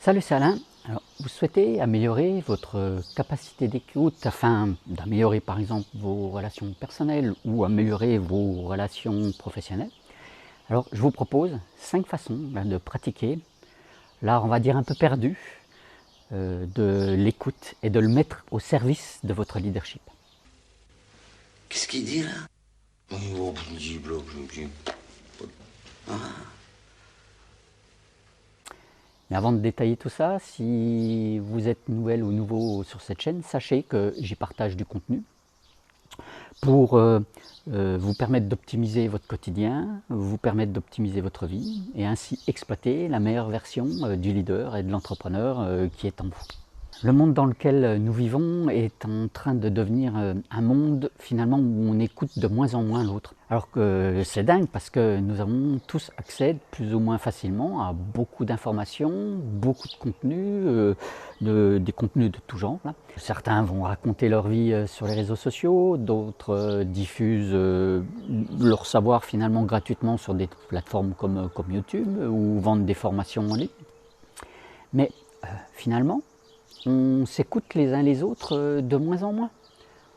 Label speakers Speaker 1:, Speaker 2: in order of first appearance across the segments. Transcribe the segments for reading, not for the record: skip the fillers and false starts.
Speaker 1: Salut, c'est Alain. Alors, vous souhaitez améliorer votre capacité d'écoute afin d'améliorer par exemple vos relations personnelles ou améliorer vos relations professionnelles. Alors je vous propose 5 façons de pratiquer l'art, on va dire un peu perdu, de l'écoute et de le mettre au service de votre leadership.
Speaker 2: Qu'est-ce qu'il dit là?
Speaker 1: Mais avant de détailler tout ça, si vous êtes nouvelle ou nouveau sur cette chaîne, sachez que j'y partage du contenu pour vous permettre d'optimiser votre quotidien, vous permettre d'optimiser votre vie et ainsi exploiter la meilleure version du leader et de l'entrepreneur qui est en vous. Le monde dans lequel nous vivons est en train de devenir un monde finalement où on écoute de moins en moins l'autre. Alors que c'est dingue parce que nous avons tous accès plus ou moins facilement à beaucoup d'informations, beaucoup de contenus, des contenus de tout genre. Là. Certains vont raconter leur vie sur les réseaux sociaux, d'autres diffusent leur savoir finalement gratuitement sur des plateformes comme YouTube ou vendent des formations en ligne. Mais finalement, on s'écoute les uns les autres de moins en moins.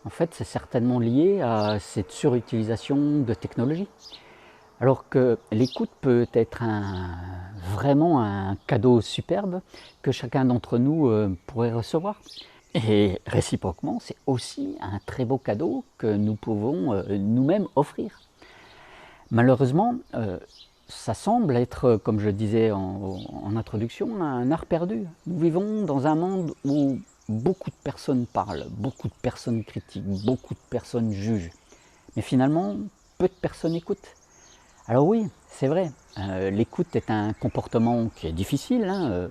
Speaker 1: En fait, c'est certainement lié à cette surutilisation de technologies. Alors que l'écoute peut être vraiment un cadeau superbe que chacun d'entre nous pourrait recevoir. Et réciproquement, c'est aussi un très beau cadeau que nous pouvons nous-mêmes offrir. Malheureusement, ça semble être, comme je disais en introduction, un art perdu. Nous vivons dans un monde où beaucoup de personnes parlent, beaucoup de personnes critiquent, beaucoup de personnes jugent. Mais finalement, peu de personnes écoutent. Alors oui, c'est vrai, l'écoute est un comportement qui est difficile.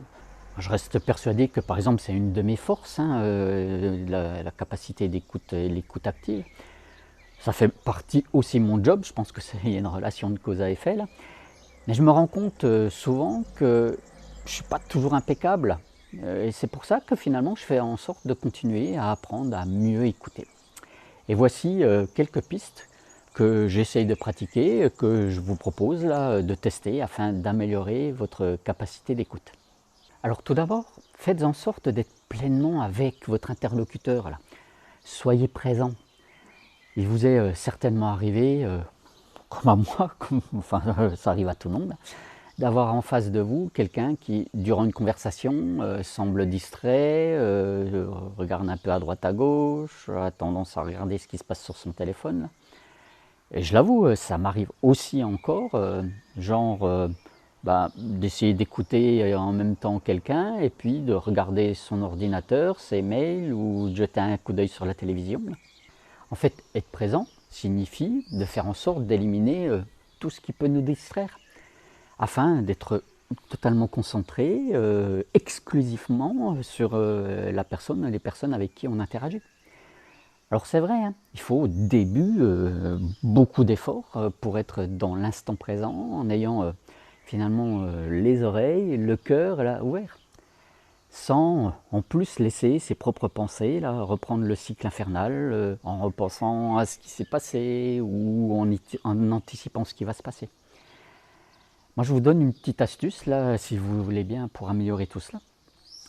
Speaker 1: Je reste persuadé que par exemple c'est une de mes forces, la capacité d'écoute et l'écoute active. Ça fait partie aussi de mon job, je pense qu'il y a une relation de cause à effet là. Mais je me rends compte souvent que je ne suis pas toujours impeccable. Et c'est pour ça que finalement je fais en sorte de continuer à apprendre à mieux écouter. Et voici quelques pistes que j'essaye de pratiquer, que je vous propose là, de tester afin d'améliorer votre capacité d'écoute. Alors tout d'abord, faites en sorte d'être pleinement avec votre interlocuteur. Là. Soyez présent. Il vous est certainement arrivé, comme à moi, ça arrive à tout le monde, d'avoir en face de vous quelqu'un qui, durant une conversation, semble distrait, regarde un peu à droite à gauche, a tendance à regarder ce qui se passe sur son téléphone. Et je l'avoue, ça m'arrive aussi encore, d'essayer d'écouter en même temps quelqu'un et puis de regarder son ordinateur, ses mails ou de jeter un coup d'œil sur la télévision. En fait, être présent signifie de faire en sorte d'éliminer tout ce qui peut nous distraire afin d'être totalement concentré exclusivement sur la personne, les personnes avec qui on interagit. Alors c'est vrai, il faut au début beaucoup d'efforts pour être dans l'instant présent en ayant finalement les oreilles, le cœur là, ouverts, sans en plus laisser ses propres pensées là, reprendre le cycle infernal en repensant à ce qui s'est passé ou en anticipant ce qui va se passer. Moi je vous donne une petite astuce là, si vous voulez bien, pour améliorer tout cela.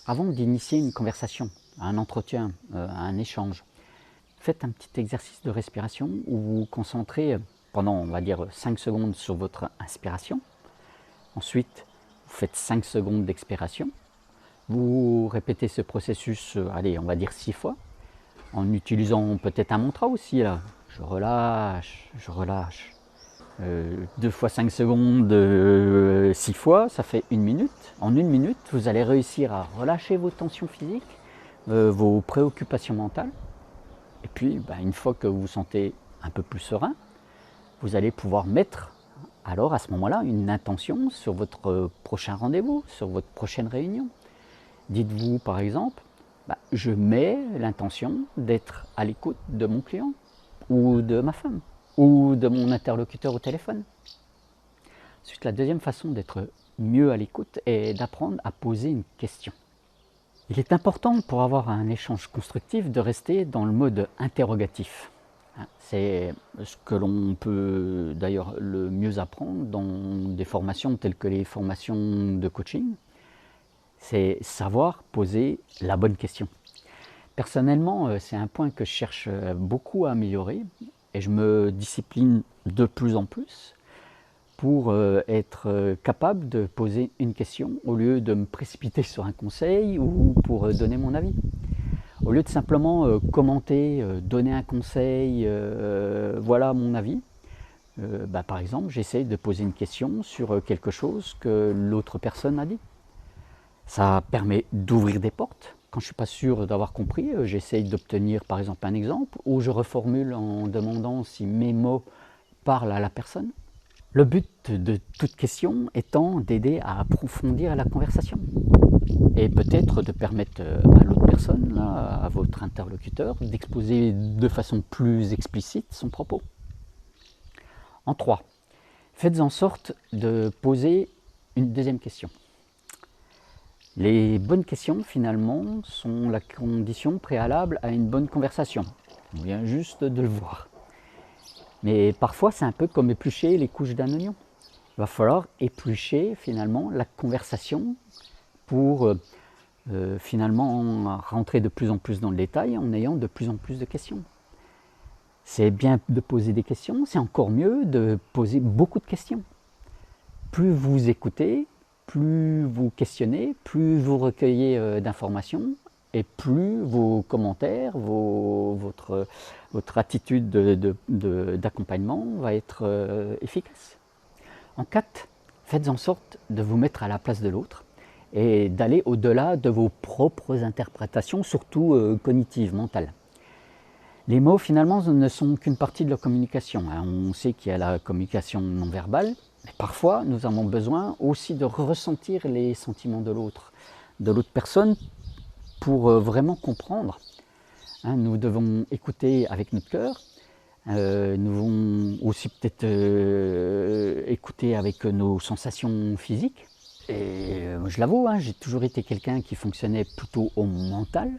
Speaker 1: Avant d'initier une conversation, un entretien, un échange, faites un petit exercice de respiration où vous vous concentrez pendant, on va dire, 5 secondes sur votre inspiration. Ensuite, vous faites 5 secondes d'expiration. Vous répétez ce processus, allez, on va dire 6 fois, en utilisant peut-être un mantra aussi. Là. Je relâche, je relâche. 2 fois 5 secondes, 6 fois, ça fait 1 minute. En 1 minute, vous allez réussir à relâcher vos tensions physiques, vos préoccupations mentales. Et puis, une fois que vous vous sentez un peu plus serein, vous allez pouvoir mettre alors à ce moment-là une intention sur votre prochain rendez-vous, sur votre prochaine réunion. Dites-vous par exemple, je mets l'intention d'être à l'écoute de mon client ou de ma femme ou de mon interlocuteur au téléphone. Ensuite, la deuxième façon d'être mieux à l'écoute est d'apprendre à poser une question. Il est important pour avoir un échange constructif de rester dans le mode interrogatif. C'est ce que l'on peut d'ailleurs le mieux apprendre dans des formations telles que les formations de coaching. c'est savoir poser la bonne question. Personnellement, c'est un point que je cherche beaucoup à améliorer et je me discipline de plus en plus pour être capable de poser une question au lieu de me précipiter sur un conseil ou pour donner mon avis. Au lieu de simplement commenter, donner un conseil, voilà mon avis, par exemple, j'essaie de poser une question sur quelque chose que l'autre personne a dit. Ça permet d'ouvrir des portes. Quand je ne suis pas sûr d'avoir compris, j'essaye d'obtenir par exemple un exemple ou je reformule en demandant si mes mots parlent à la personne. Le but de toute question étant d'aider à approfondir la conversation et peut-être de permettre à l'autre personne, là, à votre interlocuteur, d'exposer de façon plus explicite son propos. En 3, faites en sorte de poser une deuxième question. Les bonnes questions, finalement, sont la condition préalable à une bonne conversation. On vient juste de le voir. Mais parfois, c'est un peu comme éplucher les couches d'un oignon. Il va falloir éplucher, finalement, la conversation pour finalement rentrer de plus en plus dans le détail en ayant de plus en plus de questions. C'est bien de poser des questions, c'est encore mieux de poser beaucoup de questions. Plus vous écoutez, plus vous questionnez, plus vous recueillez d'informations et plus vos commentaires, votre attitude d'accompagnement va être efficace. En 4, faites en sorte de vous mettre à la place de l'autre et d'aller au-delà de vos propres interprétations, surtout cognitives, mentales. Les mots, finalement, ne sont qu'une partie de la communication. On sait qu'il y a la communication non verbale, mais parfois, nous avons besoin aussi de ressentir les sentiments de l'autre personne, pour vraiment comprendre. Nous devons écouter avec notre cœur, nous devons aussi peut-être écouter avec nos sensations physiques. Et je l'avoue, j'ai toujours été quelqu'un qui fonctionnait plutôt au mental.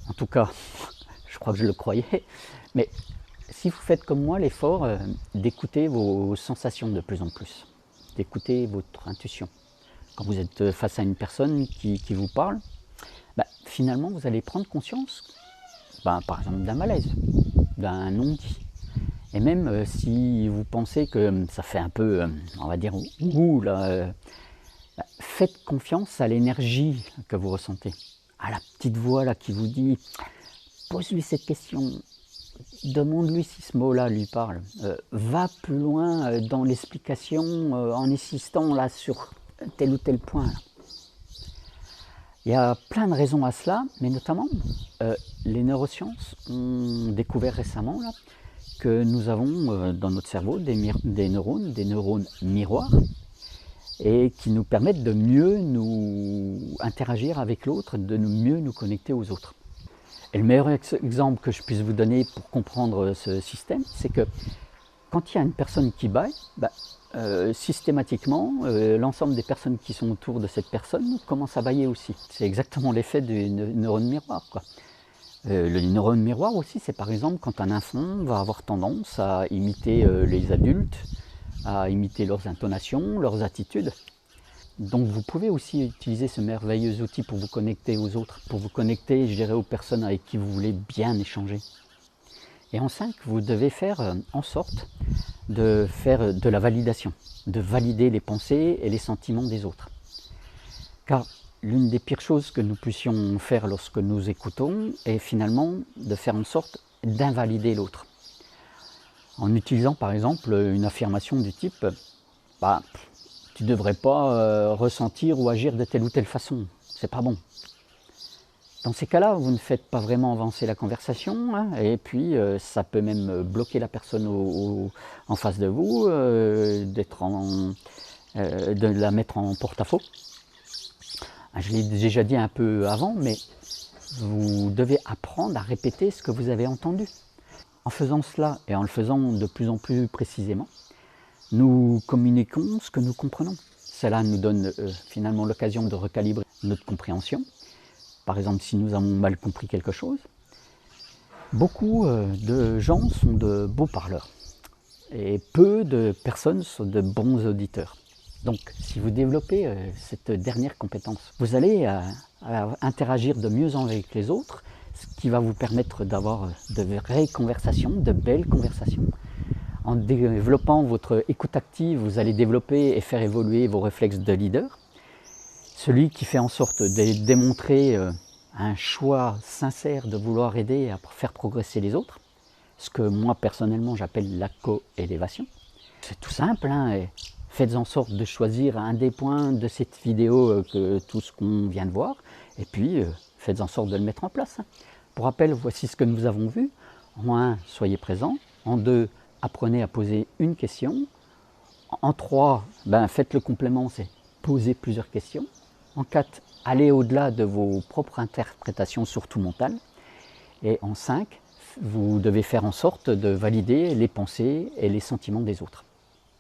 Speaker 1: En tout cas, je crois que je le croyais. Mais si vous faites comme moi l'effort d'écouter vos sensations de plus en plus, d'écouter votre intuition, quand vous êtes face à une personne qui vous parle, finalement vous allez prendre conscience, par exemple d'un malaise, d'un non-dit. Et même si vous pensez que ça fait un peu, on va dire, ouh là, faites confiance à l'énergie que vous ressentez, à la petite voix là qui vous dit pose-lui cette question, demande-lui si ce mot-là lui parle, va plus loin dans l'explication en insistant là sur tel ou tel point. Là. Il y a plein de raisons à cela, mais notamment les neurosciences ont découvert récemment là, que nous avons dans notre cerveau des neurones miroirs, et qui nous permettent de mieux nous interagir avec l'autre, de mieux nous connecter aux autres. Et le meilleur exemple que je puisse vous donner pour comprendre ce système, c'est que quand il y a une personne qui bâille, systématiquement, l'ensemble des personnes qui sont autour de cette personne commencent à bâiller aussi. C'est exactement l'effet du neurone miroir, quoi. Le neurone miroir aussi, c'est par exemple quand un enfant va avoir tendance à imiter les adultes, à imiter leurs intonations, leurs attitudes. Donc vous pouvez aussi utiliser ce merveilleux outil pour vous connecter aux autres, pour vous connecter, je dirais, aux personnes avec qui vous voulez bien échanger. Et en 5, vous devez faire en sorte de faire de la validation, de valider les pensées et les sentiments des autres. Car l'une des pires choses que nous puissions faire lorsque nous écoutons est finalement de faire en sorte d'invalider l'autre. En utilisant par exemple une affirmation du type « tu ne devrais pas ressentir ou agir de telle ou telle façon, c'est pas bon ». Dans ces cas-là, vous ne faites pas vraiment avancer la conversation, et puis ça peut même bloquer la personne en face de vous, de la mettre en porte-à-faux. Je l'ai déjà dit un peu avant, mais vous devez apprendre à répéter ce que vous avez entendu. En faisant cela et en le faisant de plus en plus précisément, nous communiquons ce que nous comprenons. Cela nous donne finalement l'occasion de recalibrer notre compréhension. Par exemple, si nous avons mal compris quelque chose, beaucoup de gens sont de beaux parleurs et peu de personnes sont de bons auditeurs. Donc, si vous développez cette dernière compétence, vous allez interagir de mieux en mieux avec les autres, ce qui va vous permettre d'avoir de vraies conversations, de belles conversations. En développant votre écoute active, vous allez développer et faire évoluer vos réflexes de leader. Celui qui fait en sorte de démontrer un choix sincère de vouloir aider à faire progresser les autres, ce que moi personnellement j'appelle la co-élévation. C'est tout simple, hein. Faites en sorte de choisir un des points de cette vidéo que tout ce qu'on vient de voir, et puis faites en sorte de le mettre en place. Pour rappel, voici ce que nous avons vu. En 1, soyez présent. En 2, apprenez à poser une question. En 3, faites le complément, c'est poser plusieurs questions. En 4, allez au-delà de vos propres interprétations, surtout mentales. Et en 5, vous devez faire en sorte de valider les pensées et les sentiments des autres.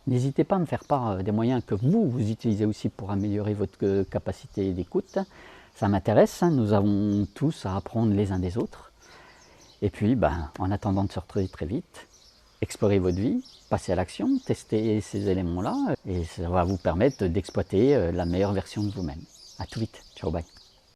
Speaker 1: N'hésitez pas à me faire part des moyens que vous utilisez aussi pour améliorer votre capacité d'écoute. Ça m'intéresse, nous avons tous à apprendre les uns des autres. Et puis, en attendant de se retrouver très vite, explorez votre vie, passez à l'action, testez ces éléments-là, et ça va vous permettre d'exploiter la meilleure version de vous-même. À tout vite, ciao, bye.